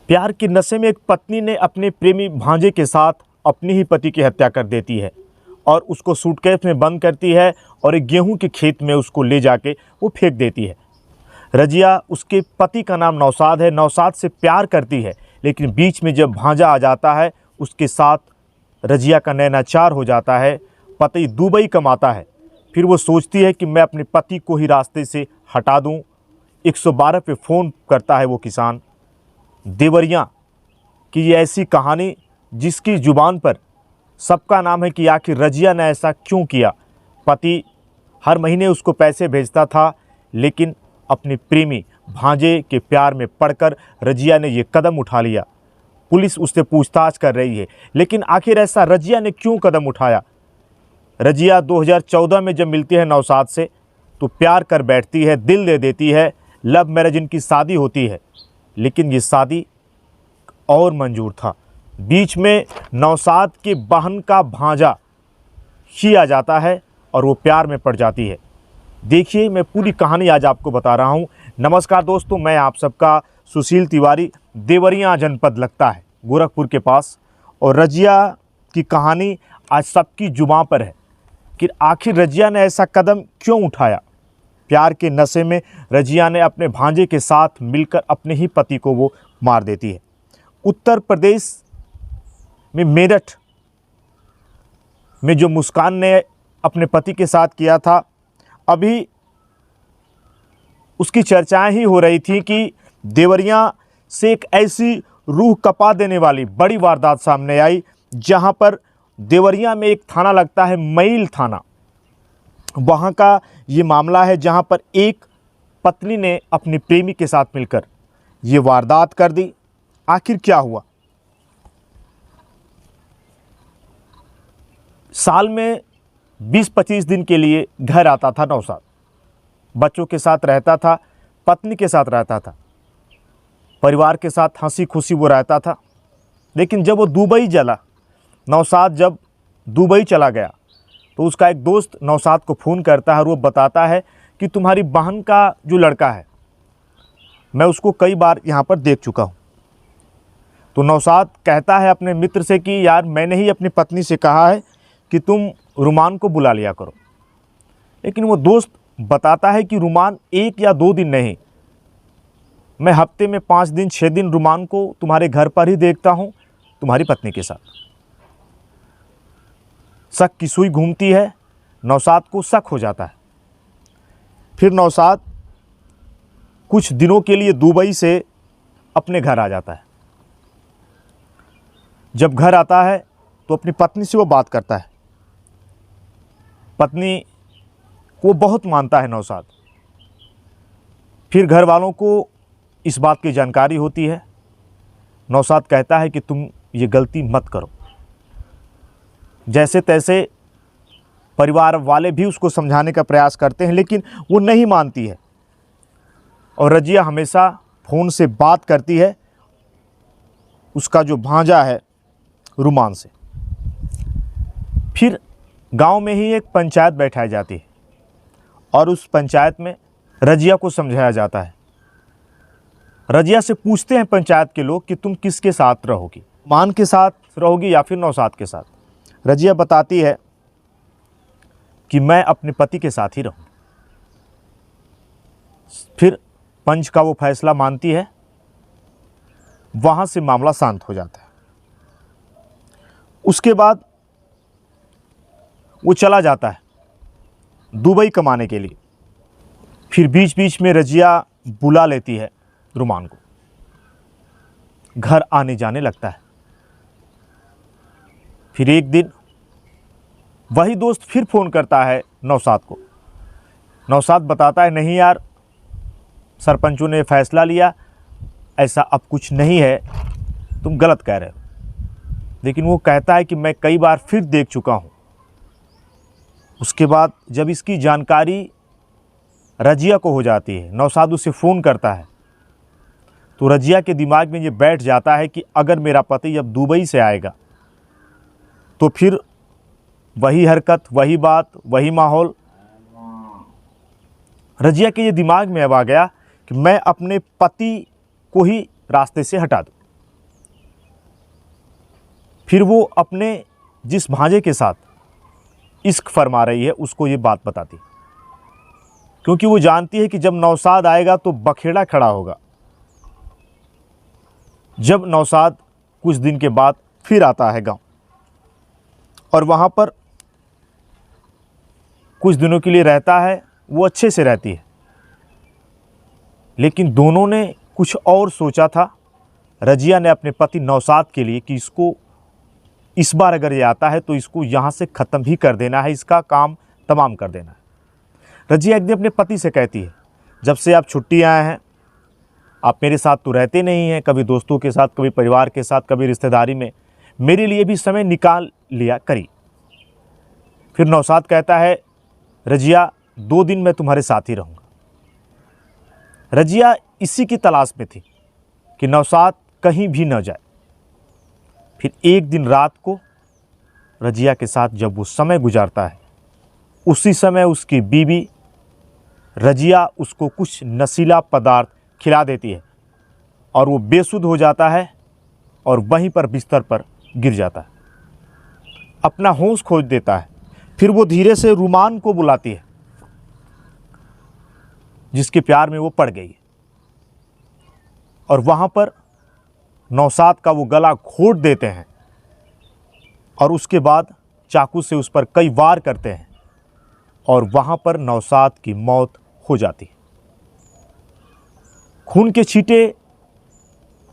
प्यार के नशे में एक पत्नी ने अपने प्रेमी भांजे के साथ अपने ही पति की हत्या कर देती है और उसको सूटकेस में बंद करती है और एक गेहूं के खेत में उसको ले जाके वो फेंक देती है। रजिया, उसके पति का नाम नौशाद है, नौशाद से प्यार करती है, लेकिन बीच में जब भांजा आ जाता है उसके साथ रजिया का नैनाचार हो जाता है। पति दुबई कमाता है। फिर वो सोचती है कि मैं अपने पति को ही रास्ते से हटा दूं। 112 पे फ़ोन करता है वो किसान। देवरिया की ये ऐसी कहानी जिसकी ज़ुबान पर सबका नाम है कि आखिर रजिया ने ऐसा क्यों किया। पति हर महीने उसको पैसे भेजता था, लेकिन अपने प्रेमी भांजे के प्यार में पड़कर रजिया ने ये कदम उठा लिया। पुलिस उससे पूछताछ कर रही है, लेकिन आखिर ऐसा रजिया ने क्यों कदम उठाया। रजिया 2014 में जब मिलती है नौशाद से तो प्यार कर बैठती है, दिल दे देती है। लव मैरिज इनकी शादी होती है, लेकिन ये शादी और मंजूर था। बीच में नौशाद के बहन का भांजा ही आ जाता है और वो प्यार में पड़ जाती है। देखिए, मैं पूरी कहानी आज आपको बता रहा हूँ। नमस्कार दोस्तों, मैं आप सबका सुशील तिवारी। देवरिया जनपद लगता है गोरखपुर के पास, और रजिया की कहानी आज सबकी जुबां पर है कि आखिर रजिया ने ऐसा कदम क्यों उठाया। प्यार के नशे में रजिया ने अपने भांजे के साथ मिलकर अपने ही पति को वो मार देती है। उत्तर प्रदेश में मेरठ में जो मुस्कान ने अपने पति के साथ किया था, अभी उसकी चर्चाएं ही हो रही थी कि देवरिया से एक ऐसी रूह कपा देने वाली बड़ी वारदात सामने आई, जहां पर देवरिया में एक थाना लगता है, मईल थाना। वहां का ये मामला है जहां पर एक पत्नी ने अपने प्रेमी के साथ मिलकर ये वारदात कर दी। आखिर क्या हुआ। साल में 20-25 दिन के लिए घर आता था नौशाद, बच्चों के साथ रहता था, पत्नी के साथ रहता था, परिवार के साथ हंसी खुशी वो रहता था। लेकिन जब वो दुबई चला, नौशाद जब दुबई चला गया, तो उसका एक दोस्त नौशाद को फ़ोन करता है और वो बताता है कि तुम्हारी बहन का जो लड़का है, मैं उसको कई बार यहाँ पर देख चुका हूँ। तो नौशाद कहता है अपने मित्र से कि यार, मैंने ही अपनी पत्नी से कहा है कि तुम रुमान को बुला लिया करो। लेकिन वो दोस्त बताता है कि रुमान 1 या 2 दिन नहीं, मैं हफ्ते में 5 दिन 6 दिन रुमान को तुम्हारे घर पर ही देखता हूँ, तुम्हारी पत्नी के साथ। शक की सुई घूमती है, नौशाद को शक हो जाता है। फिर नौशाद कुछ दिनों के लिए दुबई से अपने घर आ जाता है। जब घर आता है तो अपनी पत्नी से वो बात करता है। पत्नी को बहुत मानता है नौशाद। फिर घर वालों को इस बात की जानकारी होती है। नौशाद कहता है कि तुम ये गलती मत करो। जैसे तैसे परिवार वाले भी उसको समझाने का प्रयास करते हैं, लेकिन वो नहीं मानती है। और रजिया हमेशा फ़ोन से बात करती है उसका जो भांजा है रुमान से। फिर गांव में ही एक पंचायत बैठाई जाती है और उस पंचायत में रजिया को समझाया जाता है। रजिया से पूछते हैं पंचायत के लोग कि तुम किसके साथ रहोगी, मान के साथ रहोगी या फिर नौशाद के साथ। रजिया बताती है कि मैं अपने पति के साथ ही रहूँ। फिर पंच का वो फैसला मानती है। वहाँ से मामला शांत हो जाता है। उसके बाद वो चला जाता है दुबई कमाने के लिए। फिर बीच बीच में रजिया बुला लेती है रुमान को, घर आने जाने लगता है। फिर एक दिन वही दोस्त फिर फ़ोन करता है नौशाद को। नौशाद बताता है, नहीं यार, सरपंचों ने फैसला लिया, ऐसा अब कुछ नहीं है, तुम गलत कह रहे हो। लेकिन वो कहता है कि मैं कई बार फिर देख चुका हूँ। उसके बाद जब इसकी जानकारी रजिया को हो जाती है, नौशाद उसे फ़ोन करता है, तो रजिया के दिमाग में ये बैठ जाता है कि अगर मेरा पति जब दुबई से आएगा तो फिर वही हरकत, वही बात, वही माहौल। रजिया के ये दिमाग में अब आ गया कि मैं अपने पति को ही रास्ते से हटा दूं। फिर वो अपने जिस भांजे के साथ इश्क फरमा रही है उसको ये बात बताती, क्योंकि वो जानती है कि जब नौशाद आएगा तो बखेड़ा खड़ा होगा। जब नौशाद कुछ दिन के बाद फिर आता है गांव और वहाँ पर कुछ दिनों के लिए रहता है, वो अच्छे से रहती है, लेकिन दोनों ने कुछ और सोचा था। रजिया ने अपने पति नौशाद के लिए कि इसको इस बार अगर ये आता है तो इसको यहाँ से ख़त्म ही कर देना है, इसका काम तमाम कर देना है। रजिया एक दिन अपने पति से कहती है, जब से आप छुट्टी आए हैं आप मेरे साथ तो रहते नहीं हैं, कभी दोस्तों के साथ, कभी परिवार के साथ, कभी रिश्तेदारी में, मेरे लिए भी समय निकाल लिया करी। फिर नौशाद कहता है, रजिया 2 दिन मैं तुम्हारे साथ ही रहूँगा। रजिया इसी की तलाश में थी कि नौशाद कहीं भी न जाए। फिर एक दिन रात को रजिया के साथ जब वो समय गुजारता है, उसी समय उसकी बीवी रजिया उसको कुछ नशीला पदार्थ खिला देती है और वो बेसुध हो जाता है और वहीं पर बिस्तर पर गिर जाता है, अपना होश खो देता है। फिर वो धीरे से रुमान को बुलाती है जिसके प्यार में वो पड़ गई है और वहाँ पर नौशाद का वो गला घोंट देते हैं और उसके बाद चाकू से उस पर कई वार करते हैं और वहाँ पर नौशाद की मौत हो जाती है। खून के छींटे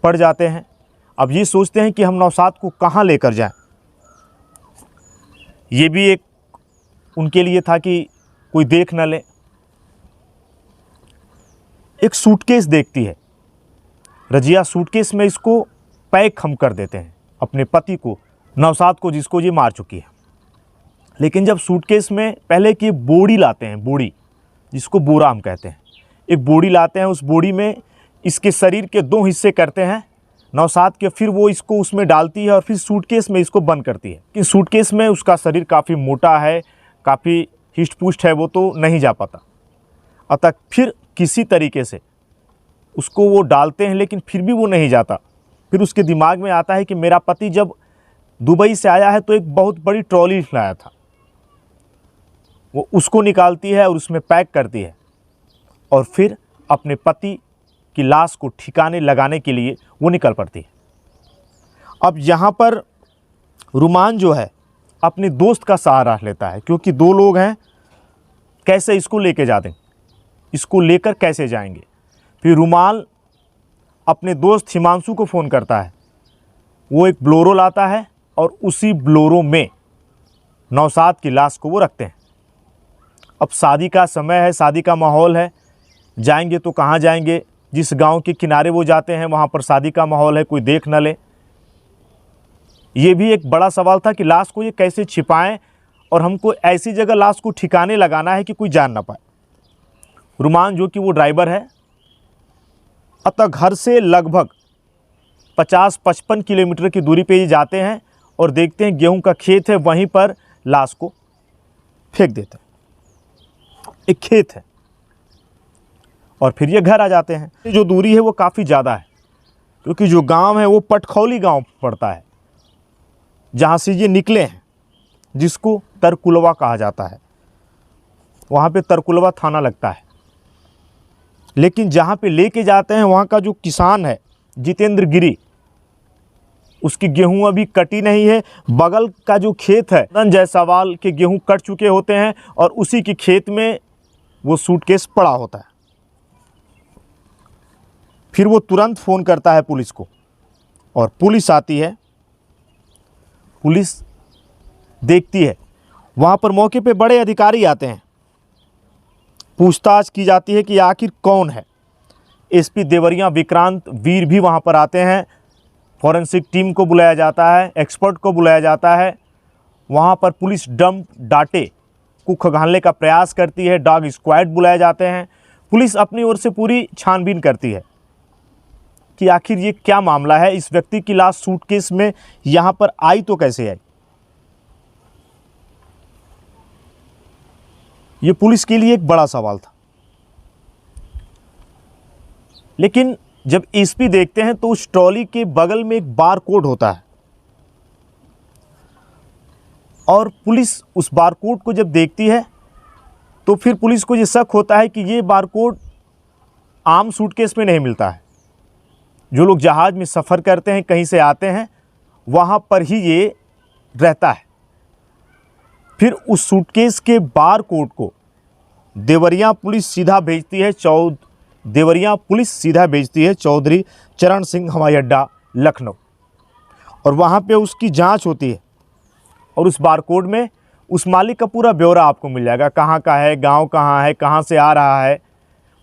पड़ जाते हैं। अब ये सोचते हैं कि हम नौशाद को कहाँ लेकर जाएं। ये भी एक उनके लिए था कि कोई देख न ले। एक सूटकेस देखती है रजिया, सूटकेस में इसको पैक हम कर देते हैं अपने पति को, नौशाद को, जिसको ये मार चुकी है। लेकिन जब सूटकेस में पहले की बोरी लाते हैं, बोरी जिसको बोरा हम कहते हैं, एक बोरी लाते हैं, उस बोरी में इसके शरीर के 2 हिस्से करते हैं नौशाद के, फिर वो इसको उसमें डालती है और फिर सूटकेस में इसको बंद करती है कि सूटकेस में उसका शरीर काफ़ी मोटा है, काफ़ी हिष्ट पुष्ट है, वो तो नहीं जा पाता। अतः फिर किसी तरीके से उसको वो डालते हैं, लेकिन फिर भी वो नहीं जाता। फिर उसके दिमाग में आता है कि मेरा पति जब दुबई से आया है तो एक बहुत बड़ी ट्रॉली लाया था, वो उसको निकालती है और उसमें पैक करती है और फिर अपने पति की लाश को ठिकाने लगाने के लिए वो निकल पड़ती है। अब यहाँ पर रुमान जो है अपने दोस्त का सहारा लेता है, क्योंकि 2 लोग हैं, कैसे इसको लेके जा दें, इसको लेकर कैसे जाएंगे। फिर रुमाल अपने दोस्त हिमांशु को फ़ोन करता है, वो एक ब्लोरो लाता है और उसी ब्लोरो में नौशाद की लाश को वो रखते हैं। अब शादी का समय है, शादी का माहौल है, जाएंगे तो कहाँ जाएंगे, जिस गांव के किनारे वो जाते हैं वहाँ पर शादी का माहौल है, कोई देख न ले। ये भी एक बड़ा सवाल था कि लाश को ये कैसे छिपाएं और हमको ऐसी जगह लाश को ठिकाने लगाना है कि कोई जान ना पाए। रुमान जो कि वो ड्राइवर है, अतः घर से लगभग 50-55 किलोमीटर की दूरी पे ही जाते हैं और देखते हैं गेहूं का खेत है, वहीं पर लाश को फेंक देते हैं। एक खेत है और फिर ये घर आ जाते हैं। जो दूरी है वो काफ़ी ज़्यादा है, क्योंकि जो गांव है वो पटखौली गांव पड़ता है, जहाँ से ये निकले हैं, जिसको तरकुलवा कहा जाता है। वहाँ पे तरकुलवा थाना लगता है। लेकिन जहाँ पे लेके जाते हैं वहाँ का जो किसान है जितेंद्र गिरी, उसकी गेहूं अभी कटी नहीं है। बगल का जो खेत है जायसवाल के गेहूं कट चुके होते हैं और उसी के खेत में वो सूटकेस पड़ा होता है। फिर वो तुरंत फ़ोन करता है पुलिस को और पुलिस आती है। पुलिस देखती है, वहाँ पर मौके पे बड़े अधिकारी आते हैं, पूछताछ की जाती है कि आखिर कौन है। एसपी देवरिया विक्रांत वीर भी वहाँ पर आते हैं। फॉरेंसिक टीम को बुलाया जाता है, एक्सपर्ट को बुलाया जाता है। वहाँ पर पुलिस डंप डाटे को खंगालने का प्रयास करती है, डॉग स्क्वाड बुलाए जाते हैं। पुलिस अपनी ओर से पूरी छानबीन करती है कि आखिर ये क्या मामला है, इस व्यक्ति की लाश सूटकेस में यहाँ पर आई तो कैसे आई। ये पुलिस के लिए एक बड़ा सवाल था। लेकिन जब एसपी देखते हैं तो उस ट्रॉली के बगल में एक बार कोड होता है और पुलिस उस बारकोड को जब देखती है तो फिर पुलिस को ये शक होता है कि ये बारकोड आम सूटकेस में नहीं मिलता है। जो लोग जहाज़ में सफ़र करते हैं, कहीं से आते हैं, वहाँ पर ही ये रहता है। फिर उस सूटकेस के बारकोड को देवरिया पुलिस सीधा भेजती है चौधरी चरण सिंह हवाई अड्डा लखनऊ, और वहाँ पे उसकी जांच होती है और उस बारकोड में उस मालिक का पूरा ब्यौरा आपको मिल जाएगा, कहाँ का है, गांव कहाँ है, कहाँ से आ रहा है,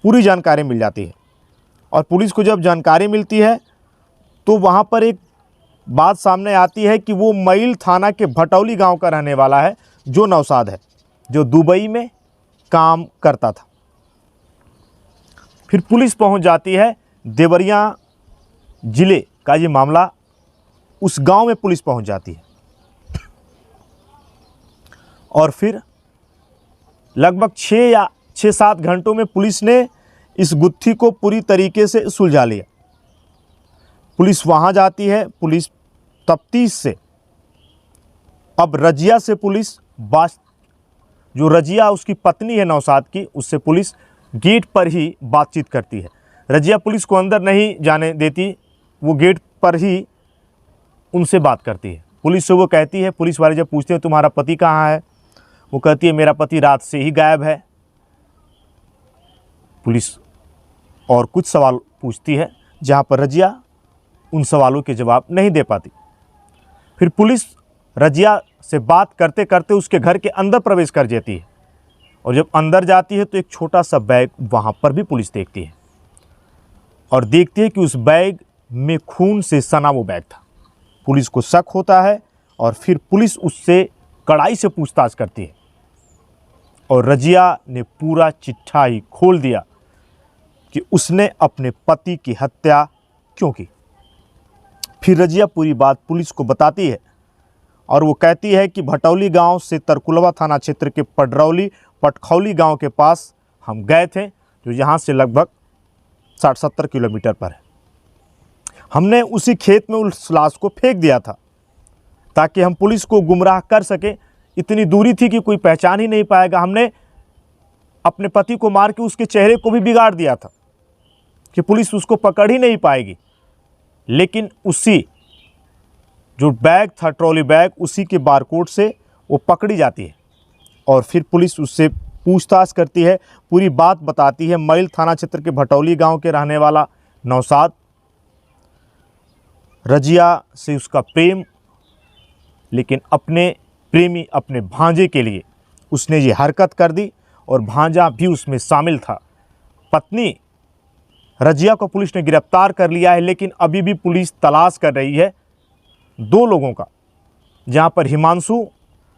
पूरी जानकारी मिल जाती है। और पुलिस को जब जानकारी मिलती है तो वहाँ पर एक बात सामने आती है कि वो मईल थाना के भटौली गांव का रहने वाला है, जो नौशाद है, जो दुबई में काम करता था। फिर पुलिस पहुंच जाती है, देवरिया ज़िले का ये मामला, उस गांव में पुलिस पहुंच जाती है और फिर लगभग 6 घंटों में पुलिस ने इस गुत्थी को पूरी तरीके से सुलझा लिया। पुलिस वहाँ जाती है, पुलिस तफ्तीश से अब रजिया से पुलिस जो रजिया उसकी पत्नी है नौशाद की, उससे पुलिस गेट पर ही बातचीत करती है। रजिया पुलिस को अंदर नहीं जाने देती, वो गेट पर ही उनसे बात करती है। पुलिस से वो कहती है, पुलिस वाले जब पूछते हैं तुम्हारा पति कहाँ है, वो कहती है मेरा पति रात से ही गायब है। पुलिस और कुछ सवाल पूछती है जहाँ पर रजिया उन सवालों के जवाब नहीं दे पाती। फिर पुलिस रजिया से बात करते करते उसके घर के अंदर प्रवेश कर जाती है, और जब अंदर जाती है तो एक छोटा सा बैग वहाँ पर भी पुलिस देखती है और देखती है कि उस बैग में खून से सना वो बैग था। पुलिस को शक होता है और फिर पुलिस उससे कड़ाई से पूछताछ करती है और रजिया ने पूरा चिट्ठा ही खोल दिया कि उसने अपने पति की हत्या क्यों की। फिर रजिया पूरी बात पुलिस को बताती है और वो कहती है कि भटौली गांव से तरकुलवा थाना क्षेत्र के पटखौली गांव के पास हम गए थे, जो यहाँ से लगभग 60-70 किलोमीटर पर है। हमने उसी खेत में उस लाश को फेंक दिया था ताकि हम पुलिस को गुमराह कर सके। इतनी दूरी थी कि कोई पहचान ही नहीं पाएगा। हमने अपने पति को मार के उसके चेहरे को भी बिगाड़ दिया था कि पुलिस उसको पकड़ ही नहीं पाएगी। लेकिन उसी जो बैग था, ट्रॉली बैग, उसी के बारकोड से वो पकड़ी जाती है और फिर पुलिस उससे पूछताछ करती है, पूरी बात बताती है। मईल थाना क्षेत्र के भटौली गांव के रहने वाला नौशाद, रजिया से उसका प्रेम, लेकिन अपने प्रेमी अपने भांजे के लिए उसने ये हरकत कर दी और भांजा भी उसमें शामिल था। पत्नी रजिया को पुलिस ने गिरफ्तार कर लिया है, लेकिन अभी भी पुलिस तलाश कर रही है 2 लोगों का, जहां पर हिमांशु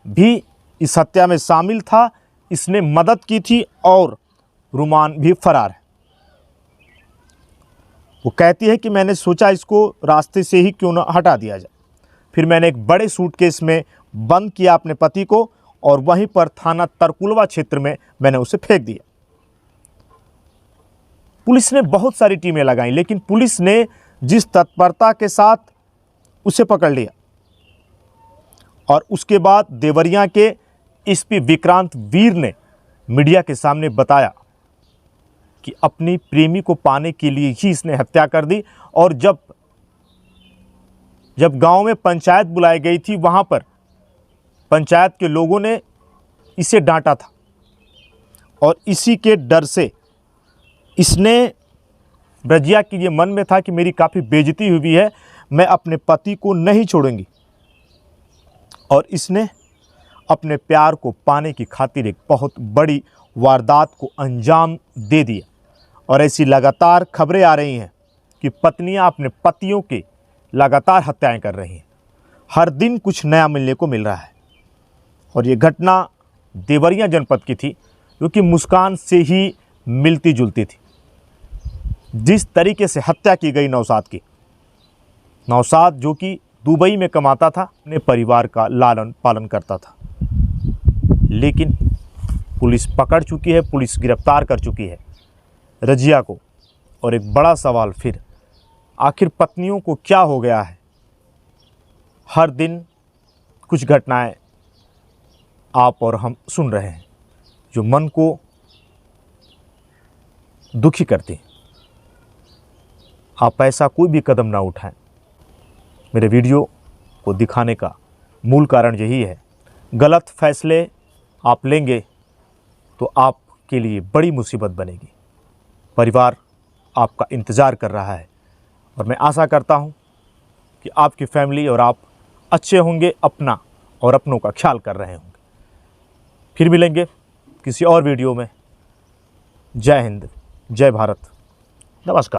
भी इस हत्या में शामिल था, इसने मदद की थी और रुमान भी फरार है। वो कहती है कि मैंने सोचा इसको रास्ते से ही क्यों ना हटा दिया जाए। फिर मैंने एक बड़े सूटकेस में बंद किया अपने पति को और वहीं पर थाना तरकुलवा क्षेत्र में मैंने उसे फेंक दिया। पुलिस ने बहुत सारी टीमें लगाई, लेकिन पुलिस ने जिस तत्परता के साथ उसे पकड़ लिया और उसके बाद देवरिया के एसपी विक्रांत वीर ने मीडिया के सामने बताया कि अपनी प्रेमी को पाने के लिए ही इसने हत्या कर दी। और जब गांव में पंचायत बुलाई गई थी, वहां पर पंचायत के लोगों ने इसे डांटा था और इसी के डर से इसने, रजिया की ये मन में था कि मेरी काफ़ी बेइज्जती हुई है, मैं अपने पति को नहीं छोड़ूंगी, और इसने अपने प्यार को पाने की खातिर एक बहुत बड़ी वारदात को अंजाम दे दिया। और ऐसी लगातार खबरें आ रही हैं कि पत्नियां अपने पतियों के लगातार हत्याएं कर रही हैं। हर दिन कुछ नया मिलने को मिल रहा है और ये घटना देवरिया जनपद की थी, जो कि मुस्कान से ही मिलती जुलती थी। जिस तरीके से हत्या की गई नौशाद की, नौशाद जो कि दुबई में कमाता था, अपने परिवार का लालन पालन करता था, लेकिन पुलिस पकड़ चुकी है, पुलिस गिरफ्तार कर चुकी है रजिया को। और एक बड़ा सवाल फिर, आखिर पत्नियों को क्या हो गया है? हर दिन कुछ घटनाएं आप और हम सुन रहे हैं, जो मन को दुखी करते हैं, आप ऐसा कोई भी कदम ना उठाएं। मेरे वीडियो को दिखाने का मूल कारण यही है। गलत फैसले आप लेंगे तो आपके लिए बड़ी मुसीबत बनेगी। परिवार आपका इंतज़ार कर रहा है और मैं आशा करता हूं कि आपकी फैमिली और आप अच्छे होंगे, अपना और अपनों का ख्याल कर रहे होंगे। फिर मिलेंगे किसी और वीडियो में। जय हिंद, जय भारत, नमस्कार।